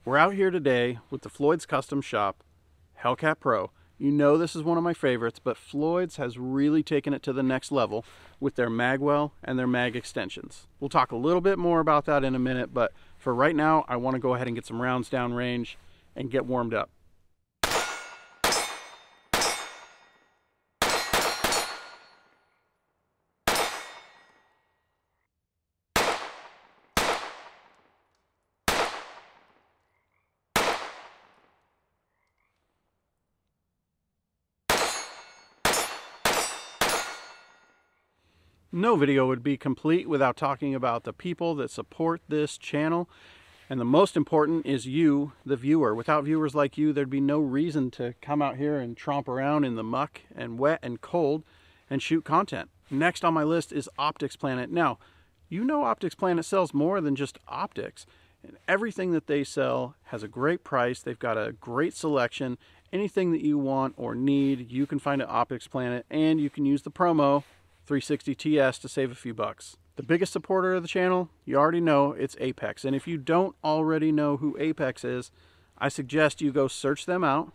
We're out here today with the Floyd's Custom Shop Hellcat Pro. You know this is one of my favorites, but Floyd's has really taken it to the next level with their Magwell and their mag extensions. We'll talk a little bit more about that in a minute, but for right now, I want to go ahead and get some rounds down range and get warmed up. No video would be complete without talking about the people that support this channel. And the most important is you, the viewer. Without viewers like you, there'd be no reason to come out here and tromp around in the muck and wet and cold and shoot content. Next on my list is Optics Planet. Now, you know Optics Planet sells more than just optics. And everything that they sell has a great price. They've got a great selection. Anything that you want or need, you can find at Optics Planet, and you can use the promo 360TS to save a few bucks. The biggest supporter of the channel, you already know, it's Apex. And if you don't already know who Apex is, I suggest you go search them out,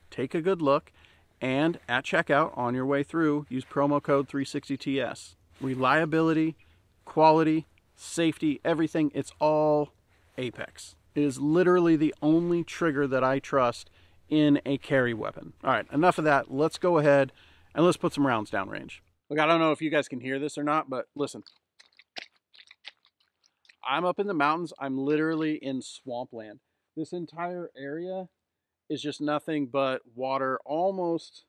take a good look, and at checkout on your way through, use promo code 360TS. Reliability, quality, safety, everything, it's all Apex. It is literally the only trigger that I trust in a carry weapon. All right, enough of that. Let's go ahead and let's put some rounds downrange. Look, I don't know if you guys can hear this or not, but listen. I'm up in the mountains. I'm literally in swampland. This entire area is just nothing but water almost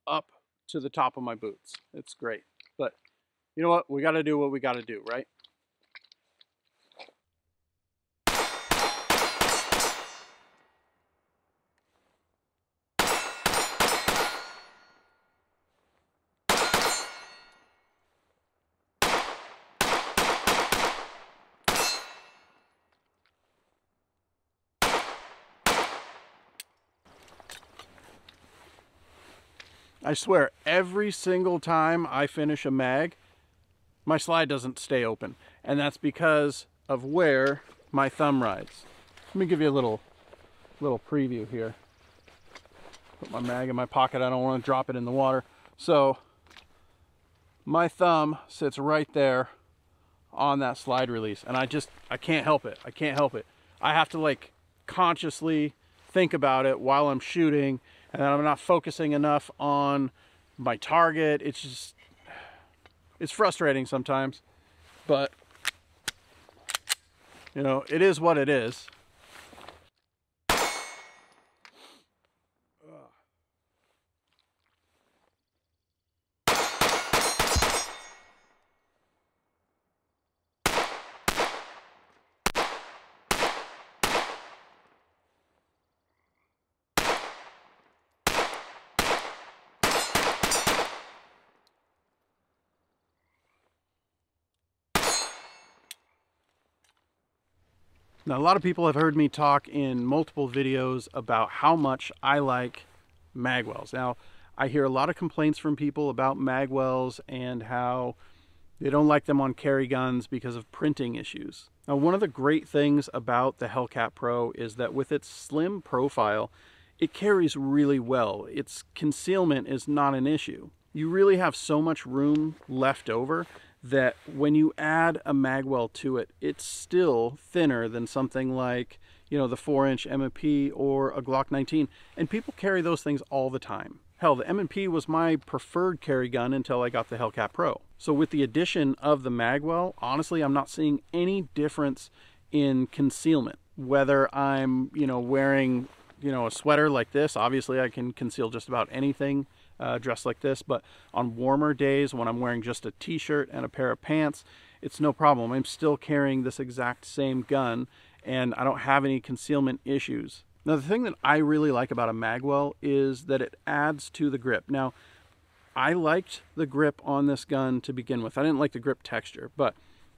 up to the top of my boots. It's great. But you know what? We got to do what we got to do, right? I swear, every single time I finish a mag, my slide doesn't stay open. And that's because of where my thumb rides. Let me give you a little preview here. Put my mag in my pocket. I don't want to drop it in the water. So my thumb sits right there on that slide release. And I can't help it. I can't help it. I have to like consciously think about it while I'm shooting, and I'm not focusing enough on my target. It's frustrating sometimes, but you know, it is what it is. Now, a lot of people have heard me talk in multiple videos about how much I like magwells. Now, I hear a lot of complaints from people about magwells and how they don't like them on carry guns because of printing issues. Now, one of the great things about the Hellcat Pro is that with its slim profile, it carries really well. Its concealment is not an issue. You really have so much room left over that when you add a magwell to it, it's still thinner than something like, you know, the 4-inch M&P or a Glock 19. And people carry those things all the time. Hell, the M&P was my preferred carry gun until I got the Hellcat Pro. So with the addition of the magwell, honestly, I'm not seeing any difference in concealment. Whether I'm, you know, wearing, you know, a sweater like this, obviously I can conceal just about anything dressed like this, but on warmer days when I'm wearing just a t-shirt and a pair of pants, it's no problem. I'm still carrying this exact same gun and I don't have any concealment issues. Now, the thing that I really like about a magwell is that it adds to the grip. Now, I liked the grip on this gun to begin with. I didn't like the grip texture, but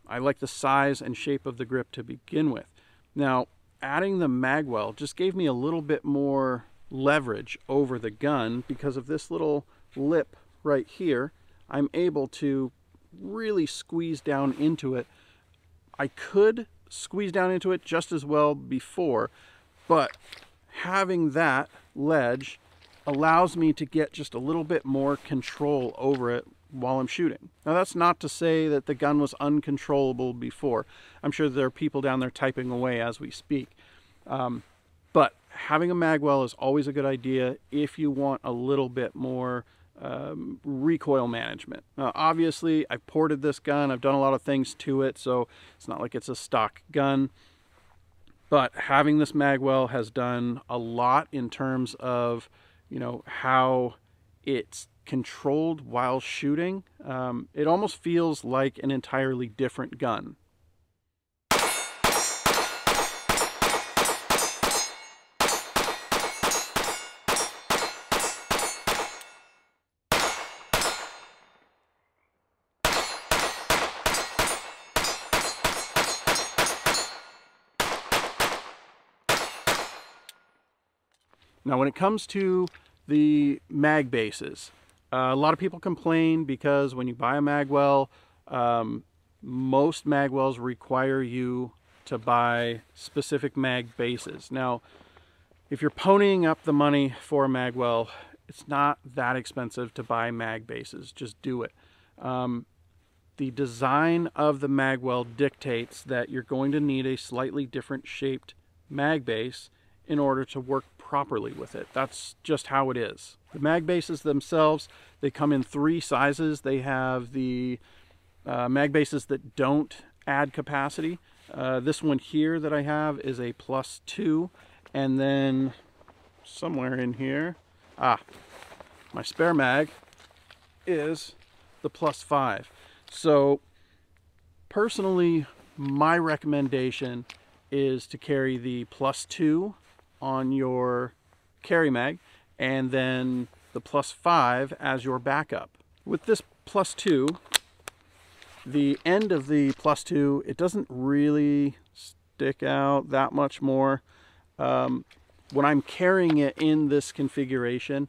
I like the size and shape of the grip to begin with. Now, adding the magwell just gave me a little bit more leverage over the gun because of this little lip right here. I'm able to really squeeze down into it. I could squeeze down into it just as well before, But having that ledge allows me to get just a little bit more control over it while I'm shooting. Now that's not to say that the gun was uncontrollable before. I'm sure there are people down there typing away as we speak. But having a magwell is always a good idea if you want a little bit more recoil management. Obviously, I've ported this gun. I've done a lot of things to it, so it's not like it's a stock gun. But having this magwell has done a lot in terms of, you know, how it's controlled while shooting. It almost feels like an entirely different gun. Now, when it comes to the mag bases, a lot of people complain because when you buy a magwell, most magwells require you to buy specific mag bases. Now, if you're ponying up the money for a magwell, it's not that expensive to buy mag bases. Just do it. The design of the magwell dictates that you're going to need a slightly different shaped mag base in order to work properly with it. That's just how it is. The mag bases themselves, they come in 3 sizes. They have the mag bases that don't add capacity. This one here that I have is a +2, and then somewhere in here, my spare mag is the +5. So personally, my recommendation is to carry the +2 on your carry mag and then the +5 as your backup. With this +2, the end of the +2, it doesn't really stick out that much more. When I'm carrying it in this configuration,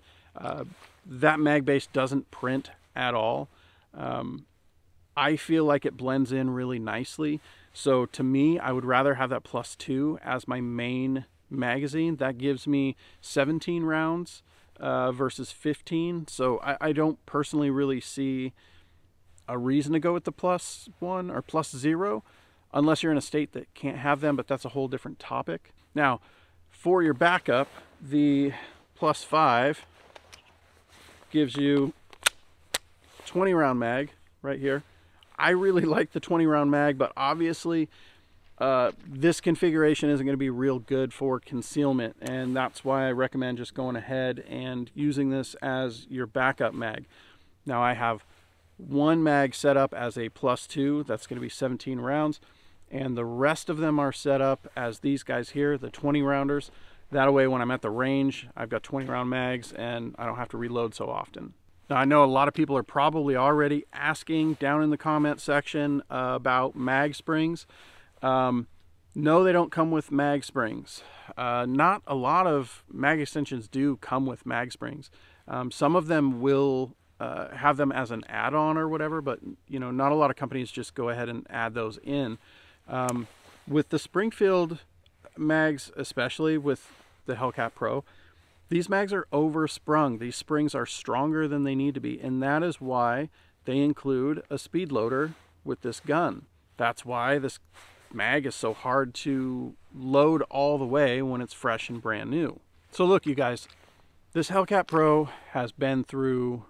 that mag base doesn't print at all. I feel like it blends in really nicely. So to me, I would rather have that +2 as my main magazine. That gives me 17 rounds versus 15. So I don't personally really see a reason to go with the +1 or +0 unless you're in a state that can't have them, but that's a whole different topic. Now, for your backup, the +5 gives you 20 round mag right here. I really like the 20 round mag, but obviously this configuration isn't going to be real good for concealment, and that's why I recommend just going ahead and using this as your backup mag. Now I have one mag set up as a +2, that's going to be 17 rounds, and the rest of them are set up as these guys here, the 20 rounders. That way when I'm at the range, I've got 20 round mags and I don't have to reload so often. Now, I know a lot of people are probably already asking down in the comment section about mag springs. No, they don't come with mag springs. Not a lot of mag extensions do come with mag springs. Some of them will have them as an add-on or whatever, but you know, not a lot of companies just go ahead and add those in. With the Springfield mags, especially with the Hellcat Pro, these mags are oversprung. These springs are stronger than they need to be, and that is why they include a speed loader with this gun. That's why this mag is so hard to load all the way when it's fresh and brand new. So look, you guys, this Hellcat Pro has been through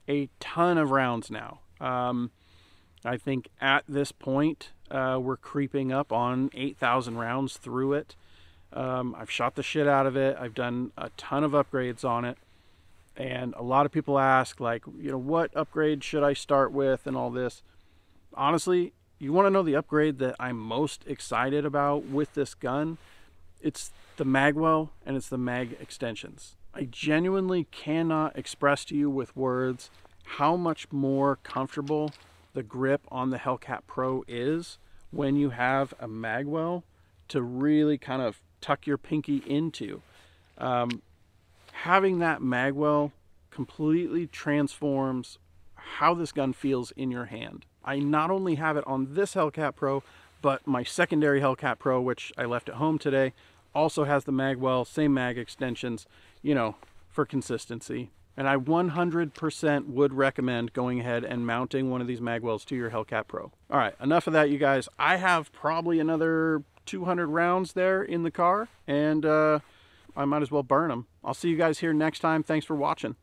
a ton of rounds now. I think at this point we're creeping up on 8,000 rounds through it. I've shot the shit out of it. I've done a ton of upgrades on it, and a lot of people ask, like, you know, what upgrade should I start with and all this. Honestly, you want to know the upgrade that I'm most excited about with this gun? It's the magwell and it's the mag extensions. I genuinely cannot express to you with words how much more comfortable the grip on the Hellcat Pro is when you have a magwell to really kind of tuck your pinky into. Having that magwell completely transforms how this gun feels in your hand. I not only have it on this Hellcat Pro, but my secondary Hellcat Pro, which I left at home today, also has the Magwell, same mag extensions, you know, for consistency. And I 100% would recommend going ahead and mounting one of these Magwells to your Hellcat Pro. All right, enough of that, you guys. I have probably another 200 rounds there in the car, and I might as well burn them. I'll see you guys here next time. Thanks for watching.